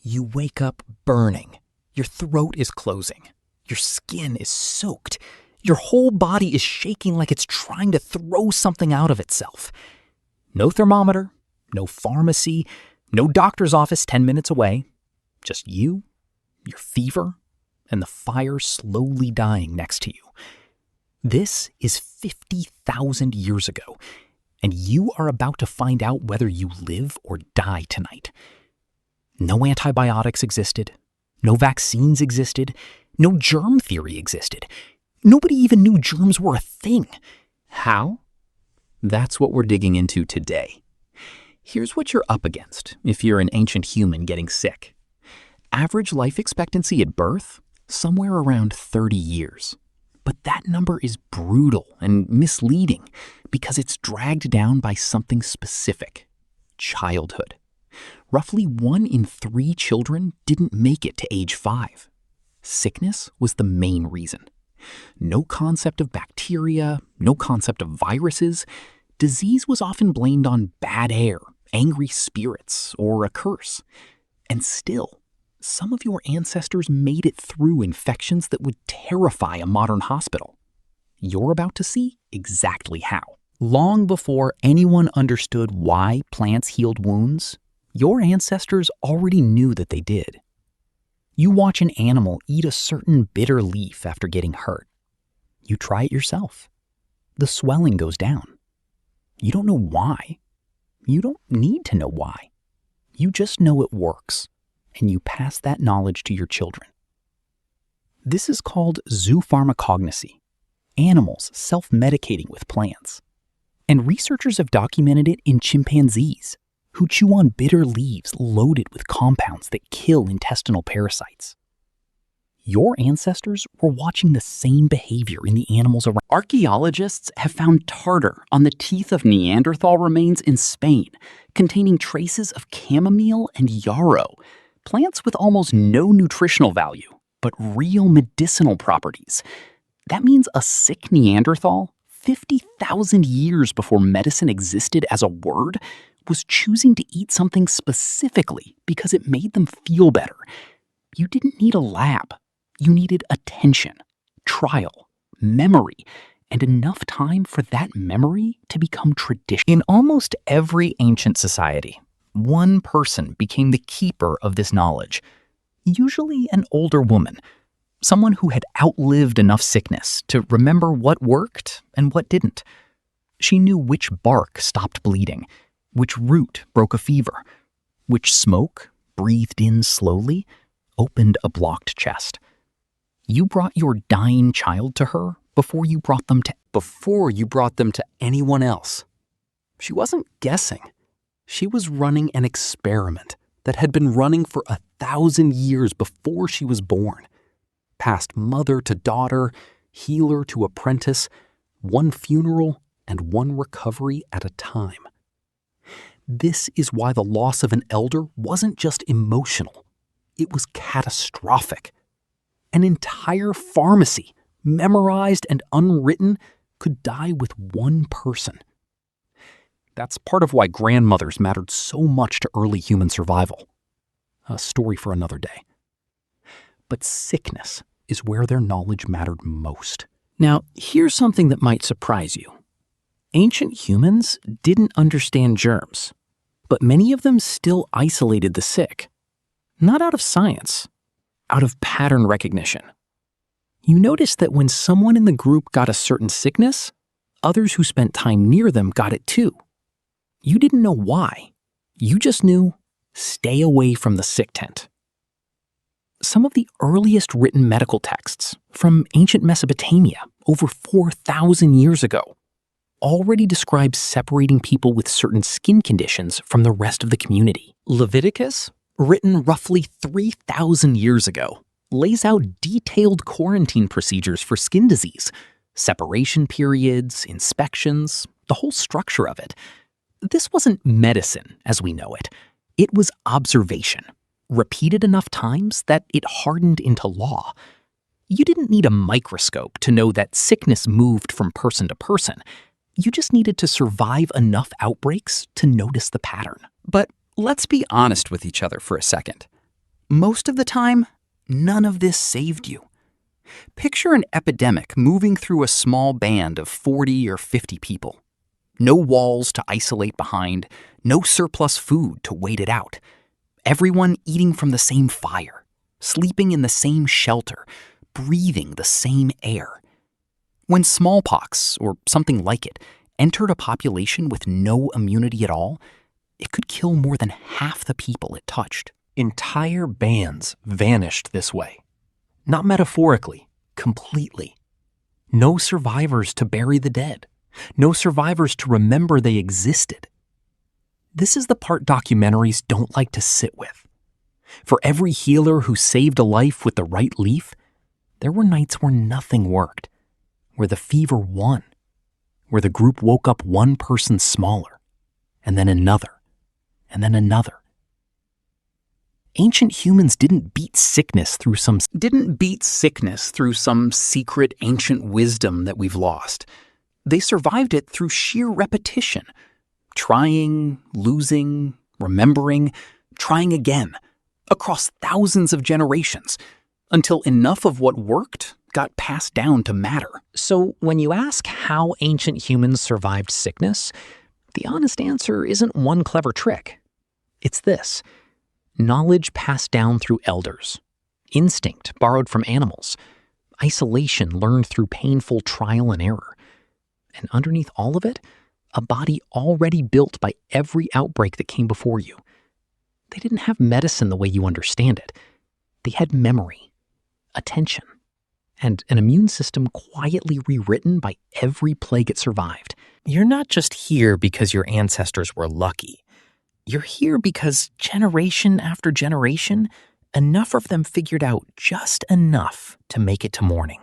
You wake up burning. Your throat is closing. Your skin is soaked. Your whole body is shaking like it's trying to throw something out of itself. No thermometer, no pharmacy, no doctor's office 10 minutes away. Just you, your fever, and the fire slowly dying next to you. This is 50,000 years ago, and you are about to find out whether you live or die tonight. No antibiotics existed. No vaccines existed. No germ theory existed. Nobody even knew germs were a thing. How? That's what we're digging into today. Here's what you're up against if you're an ancient human getting sick. Average life expectancy at birth, somewhere around 30 years. But that number is brutal and misleading because it's dragged down by something specific: childhood. Roughly 1 in 3 children didn't make it to age 5. Sickness was the main reason. No concept of bacteria, no concept of viruses. Disease was often blamed on bad air, angry spirits, or a curse. And still, some of your ancestors made it through infections that would terrify a modern hospital. You're about to see exactly how. Long before anyone understood why plants healed wounds, your ancestors already knew that they did. You watch an animal eat a certain bitter leaf after getting hurt. You try it yourself. The swelling goes down. You don't know why. You don't need to know why. You just know it works, and you pass that knowledge to your children. This is called zoopharmacognosy, animals self-medicating with plants. And researchers have documented it in chimpanzees, who chew on bitter leaves loaded with compounds that kill intestinal parasites. Your ancestors were watching the same behavior in the animals around. Archaeologists have found tartar on the teeth of Neanderthal remains in Spain, containing traces of chamomile and yarrow, plants with almost no nutritional value, but real medicinal properties. That means a sick Neanderthal, 50,000 years before medicine existed as a word, was choosing to eat something specifically because it made them feel better. You didn't need a lab. You needed attention, trial, memory, and enough time for that memory to become tradition. In almost every ancient society, one person became the keeper of this knowledge, usually an older woman, someone who had outlived enough sickness to remember what worked and what didn't. She knew which bark stopped bleeding, which root broke a fever, which smoke, breathed in slowly, opened a blocked chest. You brought your dying child to her before you brought them to anyone else. She wasn't guessing. She was running an experiment that had been running for 1,000 years before she was born. Passed mother to daughter, healer to apprentice, one funeral and one recovery at a time. This is why the loss of an elder wasn't just emotional. It was catastrophic. An entire pharmacy, memorized and unwritten, could die with one person. That's part of why grandmothers mattered so much to early human survival. A story for another day. But sickness is where their knowledge mattered most. Now, here's something that might surprise you. Ancient humans didn't understand germs, but many of them still isolated the sick. Not out of science, out of pattern recognition. You notice that when someone in the group got a certain sickness, others who spent time near them got it too. You didn't know why. You just knew, stay away from the sick tent. Some of the earliest written medical texts, from ancient Mesopotamia, over 4,000 years ago, already describe separating people with certain skin conditions from the rest of the community. Leviticus, written roughly 3,000 years ago, lays out detailed quarantine procedures for skin disease, separation periods, inspections, the whole structure of it. This wasn't medicine as we know it. It was observation, repeated enough times that it hardened into law. You didn't need a microscope to know that sickness moved from person to person. You just needed to survive enough outbreaks to notice the pattern. But let's be honest with each other for a second. Most of the time, none of this saved you. Picture an epidemic moving through a small band of 40 or 50 people. No walls to isolate behind, no surplus food to wait it out. Everyone eating from the same fire, sleeping in the same shelter, breathing the same air. When smallpox, or something like it, entered a population with no immunity at all, it could kill more than half the people it touched. Entire bands vanished this way. Not metaphorically, completely. No survivors to bury the dead. No survivors to remember they existed. This is the part documentaries don't like to sit with. For every healer who saved a life with the right leaf, there were nights where nothing worked, where the fever won, where the group woke up one person smaller, and then another, and then another. Ancient humans didn't beat sickness through some secret ancient wisdom that we've lost. They survived it through sheer repetition. Trying, losing, remembering, trying again, across thousands of generations, until enough of what worked got passed down to matter. So when you ask how ancient humans survived sickness, the honest answer isn't one clever trick. It's this: knowledge passed down through elders, instinct borrowed from animals, isolation learned through painful trial and error. And underneath all of it, a body already built by every outbreak that came before you. They didn't have medicine the way you understand it. They had memory, attention, and an immune system quietly rewritten by every plague it survived. You're not just here because your ancestors were lucky. You're here because generation after generation, enough of them figured out just enough to make it to morning.